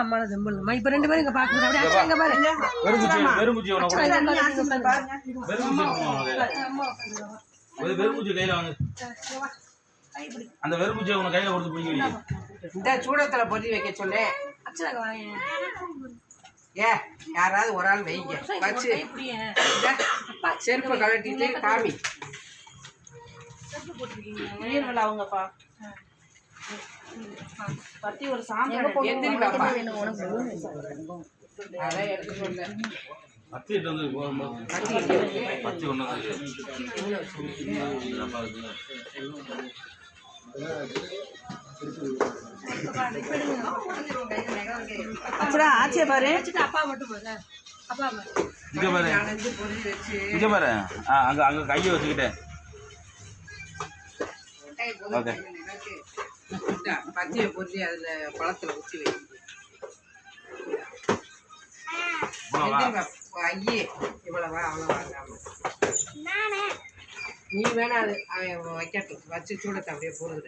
அம்மா ஜம்பல் இப்ப 2 பேரும் இங்க பாக்குறோம். அப்படியே அங்க பாருங்க. வெறுமுச்சி கையில வாங்க. அந்த வெறுமுச்சி உன கையில கொடுத்து புடிங்க. இந்த சூடத்துல பொதி வைக்க சொன்னேன். அச்சங்க வாங்க. யாராவது ஒரு ஆள் வைங்க. வச்சு செருப்பை கழட்டிட்டு காமி. செருப்பு போட்டுருக்கீங்க அவங்கப்பா. பத்தி ஒரு சாம்பிராணி எந்திரி பாப்பா. அதான் எடுத்து சொன்னேன். பத்தி வந்து பத்தி ஒண்ணு அப்புறம் ஆச்சே பாரு. அப்பா மட்டும் போங்க. அப்பா இங்க பாரு. இங்க பாரு. அங்க அங்க கையை வச்சுக்கிட்டேன். ஓகே. பத்தியை பொருத்தி அதுல பழத்துல ஊற்றி வை. ஐயே இவ்வளவா அவ்வளவா நீ வேணா அது அவன் வைக்கட்டும். வச்சு சூடத்தை அப்படியே போடுற.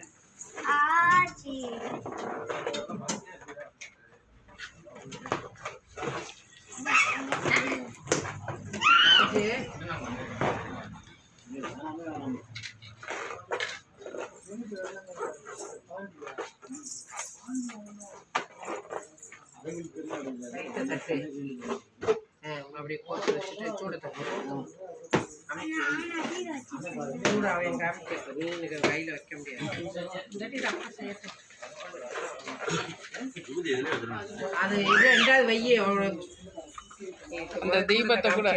அப்படியே போட்டு வச்சுட்டு சூடத்தை சூட அவன் காமிக்க நீங்க கையில வைக்க முடியாது. அது இது ரெண்டாவது வையே இந்த தீபத்தை கூட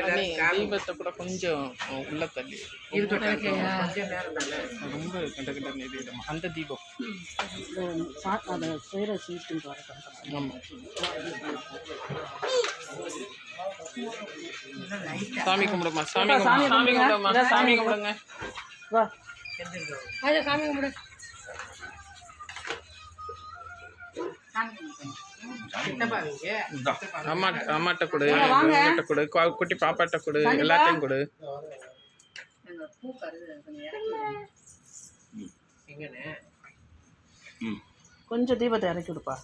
கொஞ்சம் உள்ள தள்ளி கொஞ்சம் நேரம் ரொம்ப கண்ட அந்த தீபம் அதை செய்கிற சீஸ்டின் ஆமாம். சாமி கும்பிடுமா சாமி கும்பிடுமா சாமி கும்பிடுங்க. வா சாமி கும்பிடு. அம்மாட்ட கொடு, கொடு, குட்டி பாப்பாட்ட கொடு, எல்லாத்தையும் கொடு. கொஞ்சம் தீபத்தை இறக்கி விடுப்பா.